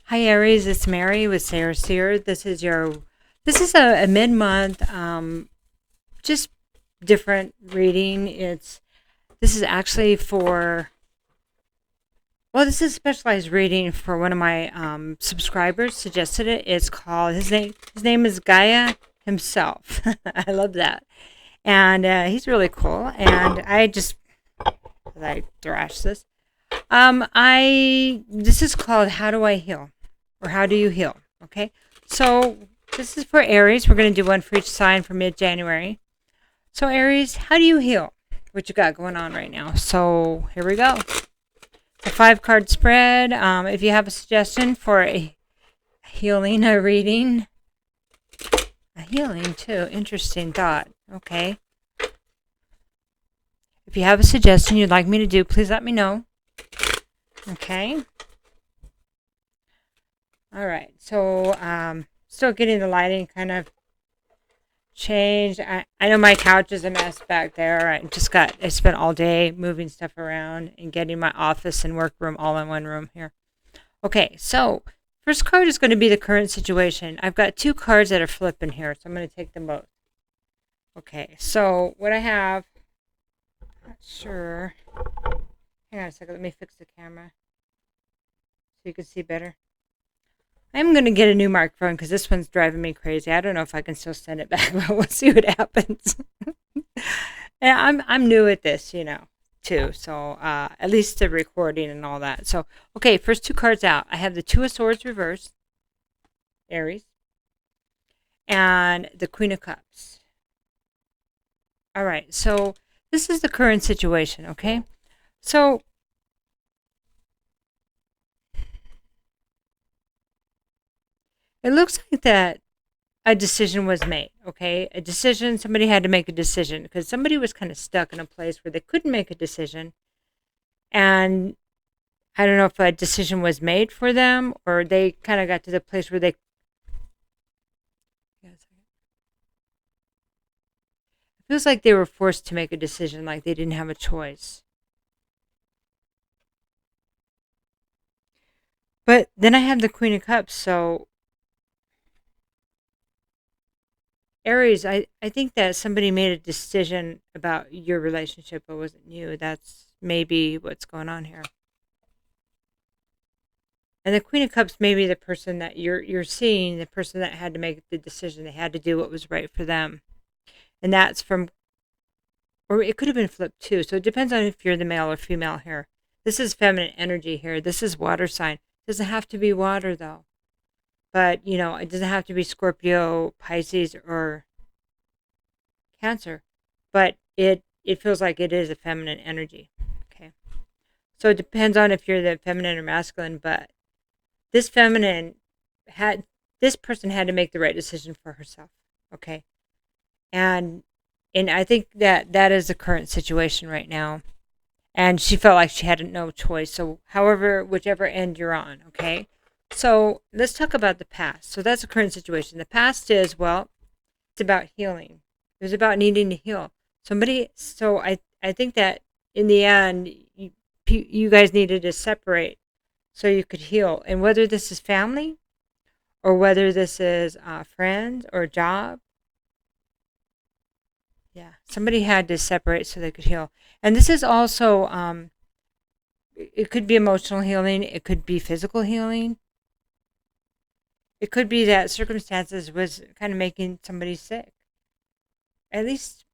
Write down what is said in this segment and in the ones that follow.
Hi Aries, it's Mary with Seer. This is a mid-month, just different reading. This is actually for, well, this is specialized reading for one of my subscribers suggested it. It's called, his name is Gaia himself. I love that. And he's really cool. And as I thrash this, this is called How Do I Heal? Or How Do You Heal? Okay. So this is for Aries. We're going to do one for each sign for mid-January. So Aries, how do you heal? What you got going on right now? So here we go. A 5-card spread. If you have a suggestion for a healing, a reading, a healing too. Interesting thought. Okay. If you have a suggestion you'd like me to do, please let me know. Okay. All right. So still getting the lighting kind of changed. I know my couch is a mess back there. I spent all day moving stuff around and getting my office and workroom all in one room here. Okay, so first card is going to be the current situation. I've got 2 cards that are flipping here, so I'm going to take them both. Okay, so what I have, not sure. Hang on a second, let me fix the camera so you can see better. I'm going to get a new microphone because this one's driving me crazy. I don't know if I can still send it back, but we'll see what happens. And I'm new at this, too. So at least the recording and all that. So, okay, first 2 cards out. I have the 2 of Swords reversed, Aries, and the Queen of Cups. All right, so this is the current situation, okay? So it looks like that a decision was made, okay? Somebody had to make a decision because somebody was kind of stuck in a place where they couldn't make a decision. And I don't know if a decision was made for them or they kind of got to the place where it feels like they were forced to make a decision, like they didn't have a choice. But then I have the Queen of Cups, so Aries, I think that somebody made a decision about your relationship, but wasn't you. That's maybe what's going on here. And the Queen of Cups may be the person that you're seeing, the person that had to make the decision. They had to do what was right for them. And that's from, or it could have been flipped too. So it depends on if you're the male or female here. This is feminine energy here. This is water sign. It doesn't have to be water though. But, it doesn't have to be Scorpio, Pisces, or Cancer. But it feels like it is a feminine energy. Okay. So it depends on if you're the feminine or masculine, but this person had to make the right decision for herself. Okay. And I think that is the current situation right now. And she felt like she had no choice. So whichever end you're on, okay? So let's talk about the past. So that's the current situation. The past is, well, it's about healing. It was about needing to heal. So I think that in the end, you guys needed to separate so you could heal. And whether this is family or whether this is friends or job, yeah, somebody had to separate so they could heal. And this is also, it could be emotional healing. It could be physical healing. It could be that circumstances was kind of making somebody sick. At least,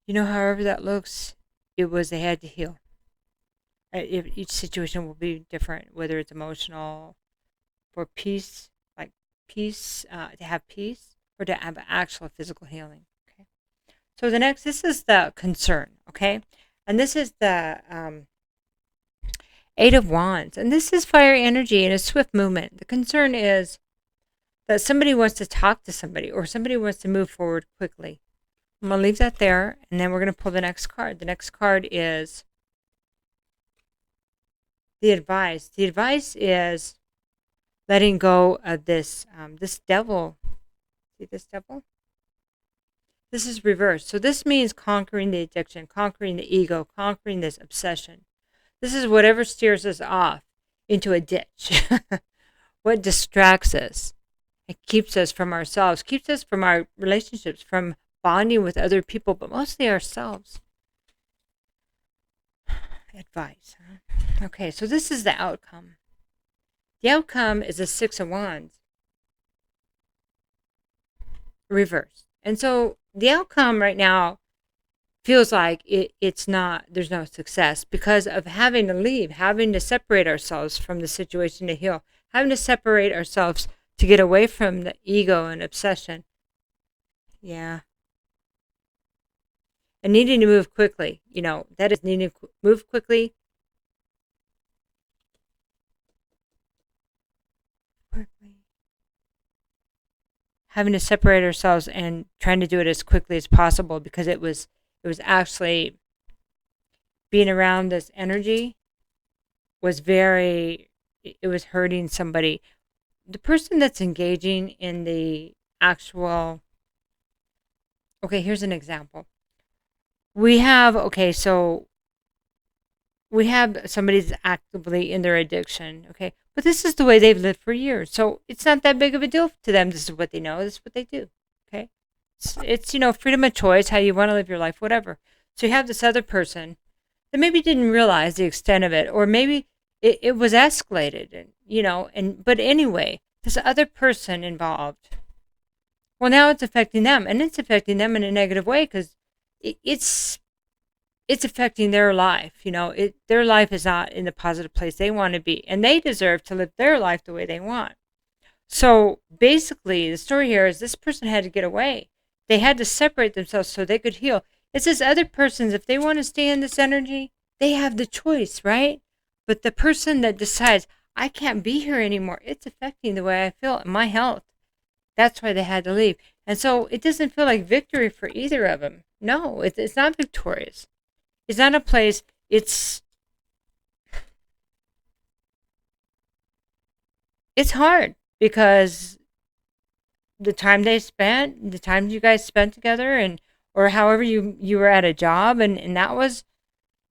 however that looks, they had to heal. Each situation will be different, whether it's emotional, for peace, like peace, to have peace, or to have actual physical healing. Okay. So this is the concern. Okay, and this is the 8 of Wands, and this is fire energy and a swift movement. The concern is that somebody wants to talk to somebody, or somebody wants to move forward quickly. I'm going to leave that there, and then we're going to pull the next card. The next card is the advice. The advice is letting go of this devil. See this devil? This is reversed. So this means conquering the addiction, conquering the ego, conquering this obsession. This is whatever steers us off into a ditch. What distracts us. It keeps us from ourselves, keeps us from our relationships, from bonding with other people, but mostly ourselves. Advice. Huh? Okay, so this is the outcome. The outcome is a Six of Wands. Reversed. And so the outcome right now feels like it's not, there's no success because of having to leave, having to separate ourselves from the situation to heal, having to separate ourselves to get away from the ego and obsession. Yeah. And needing to move quickly, that is needing to move quickly. Having to separate ourselves and trying to do it as quickly as possible because it was actually being around this energy was it was hurting somebody. The person that's engaging in the actual, okay, here's an example. We have somebody that's actively in their addiction, okay? But this is the way they've lived for years. So it's not that big of a deal to them. This is what they know. This is what they do, okay? It's freedom of choice, how you want to live your life, whatever. So you have this other person that maybe didn't realize the extent of it, or maybe it was escalated, but anyway, this other person involved, well, now it's affecting them, and it's affecting them in a negative way because it's affecting their life. Their life is not in the positive place they want to be, and they deserve to live their life the way they want. So basically, the story here is this person had to get away. They had to separate themselves so they could heal. It's this other person's, if they want to stay in this energy, they have the choice, right? But the person that decides, I can't be here anymore, it's affecting the way I feel and my health. That's why they had to leave. And so it doesn't feel like victory for either of them. No, it's not victorious. It's not a place, it's hard because the time the time you guys spent together or however you were at a job and that was,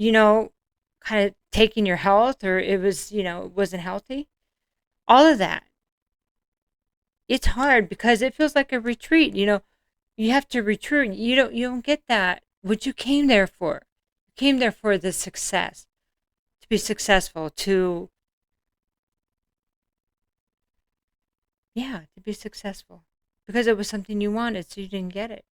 kind of taking your health, or it was, it wasn't healthy. All of that. It's hard because it feels like a retreat, you have to retreat. You don't get that what you came there for. You came there for the success, to be successful, to be successful because it was something you wanted, so you didn't get it.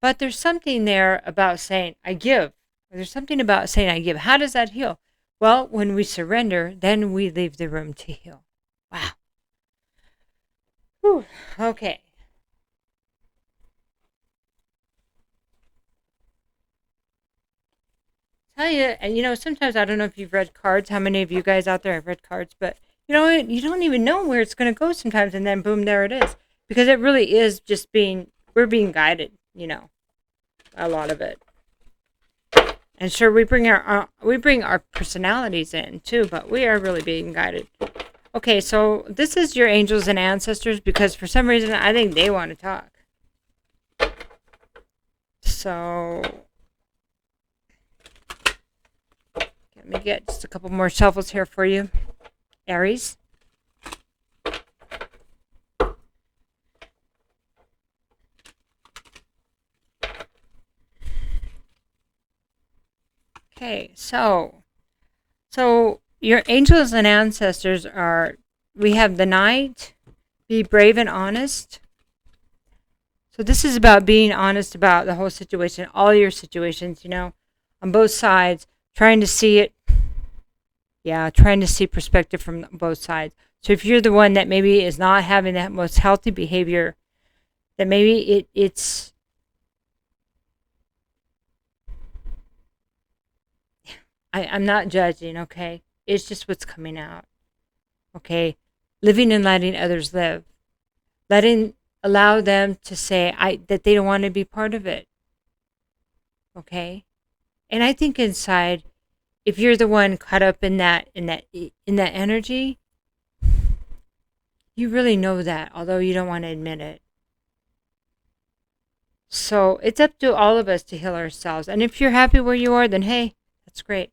But there's something there about saying, I give. There's something about saying, I give. How does that heal? Well, when we surrender, then we leave the room to heal. Wow. Whew. Okay. Tell you, and sometimes I don't know if you've read cards, how many of you guys out there have read cards, but you don't even know where it's going to go sometimes, and then boom, there it is. Because it really is just we're being guided, a lot of it. And sure, we bring our personalities in too, but we are really being guided. Okay, so this is your angels and ancestors because for some reason I think they want to talk. So let me get just a couple more shuffles here for you, Aries. Okay, so your angels and ancestors are, we have the Knight, be brave and honest. So this is about being honest about the whole situation, all your situations, on both sides, trying to see it. Yeah, trying to see perspective from both sides. So if you're the one that maybe is not having that most healthy behavior, that maybe it's I'm not judging, okay? It's just what's coming out. Okay? Living and letting others live. Allow them to say that they don't want to be part of it. Okay? And I think inside, if you're the one caught up in that energy, You really know that, although you don't want to admit it. So it's up to all of us to heal ourselves. And if you're happy where you are, then hey, that's great.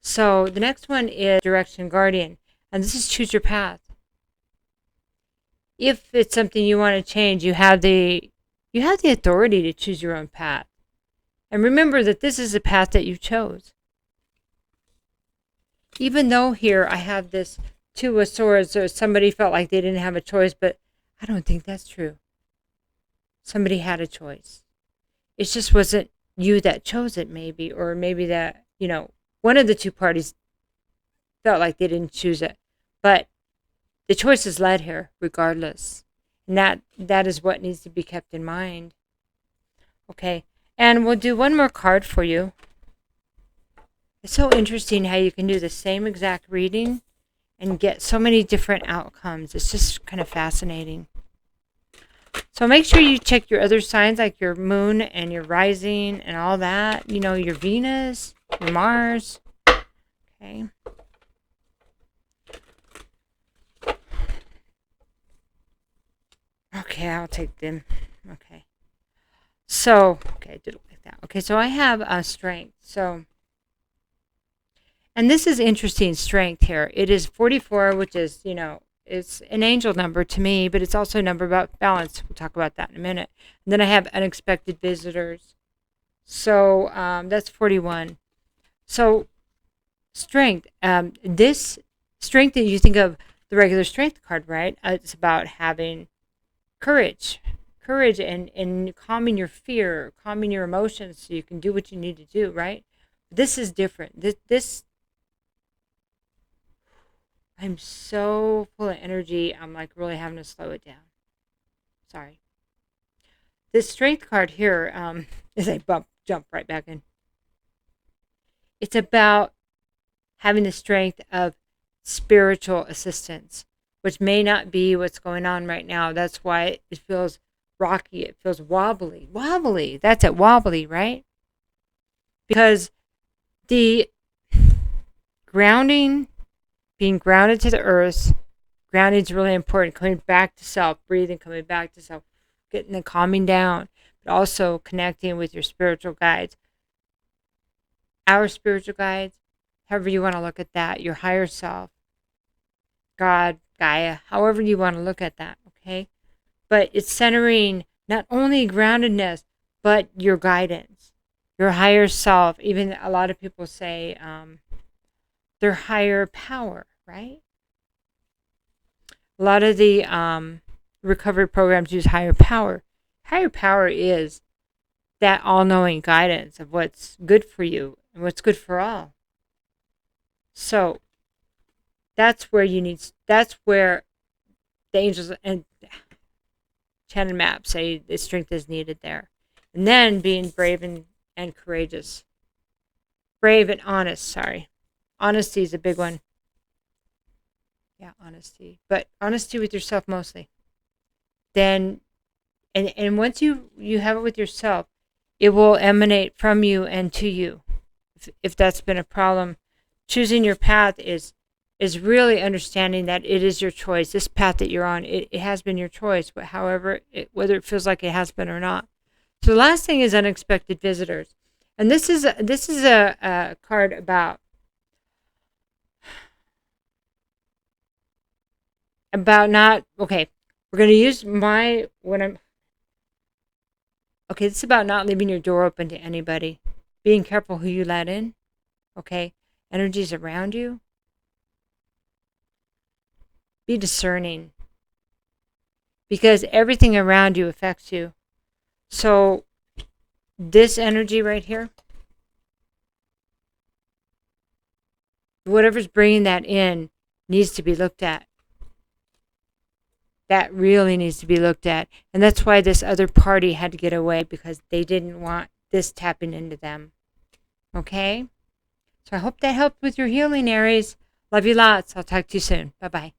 So the next one is Direction Guardian. And this is choose your path. If it's something you want to change, you have the authority to choose your own path. And remember that this is a path that you chose. Even though here I have this Two of Swords, so somebody felt like they didn't have a choice, but I don't think that's true. Somebody had a choice. It just wasn't you that chose it, maybe, or maybe that, one of the two parties felt like they didn't choose it. But the choice is led here, regardless. And that is what needs to be kept in mind. Okay, and we'll do one more card for you. It's so interesting how you can do the same exact reading and get so many different outcomes. It's just kind of fascinating. So make sure you check your other signs, like your moon and your rising and all that. Your Venus, your Mars. Okay. Okay, I'll take them. Okay. So, okay, I did it like that. Okay, so I have strength. So, and this is interesting, strength here. It is 44, which is, it's an angel number to me, but it's also a number about balance. We'll talk about that in a minute. And then I have unexpected visitors. So that's 41. So strength. This strength that you think of the regular strength card, right? It's about having courage and calming your fear, calming your emotions so you can do what you need to do, right? This is different. This I'm so full of energy. I'm like really having to slow it down. Sorry. This strength card here is a jump right back in. It's about having the strength of spiritual assistance, which may not be what's going on right now. That's why it feels rocky. It feels wobbly. Wobbly. That's it. Wobbly, right? Because the grounding, being grounded to the earth, grounding is really important. Coming back to self, breathing, coming back to self, getting the calming down, but also connecting with your spiritual guides. Our spiritual guides, however you want to look at that, your higher self, God, Gaia, however you want to look at that, okay? But it's centering not only groundedness, but your guidance, your higher self. Even a lot of people say their higher power, right? A lot of the recovery programs use higher power. Higher power is that all-knowing guidance of what's good for you and what's good for all. So that's where the angels and channel maps say the strength is needed there. And then being brave and courageous. Brave and honest, sorry. Honesty is a big one. Yeah, honesty. But honesty with yourself mostly. Then, and once you have it with yourself, it will emanate from you and to you. If that's been a problem, choosing your path is really understanding that it is your choice. This path that you're on, it has been your choice, but however, whether it feels like it has been or not. So the last thing is unexpected visitors. And this is a card about not, okay, we're going to use it's about not leaving your door open to anybody. Being careful who you let in, okay? Energies around you. Be discerning. Because everything around you affects you. So, this energy right here, whatever's bringing that in needs to be looked at. That really needs to be looked at. And that's why this other party had to get away, because they didn't want this tapping into them. Okay? So I hope that helped with your healing, Aries. Love you lots. I'll talk to you soon. Bye-bye.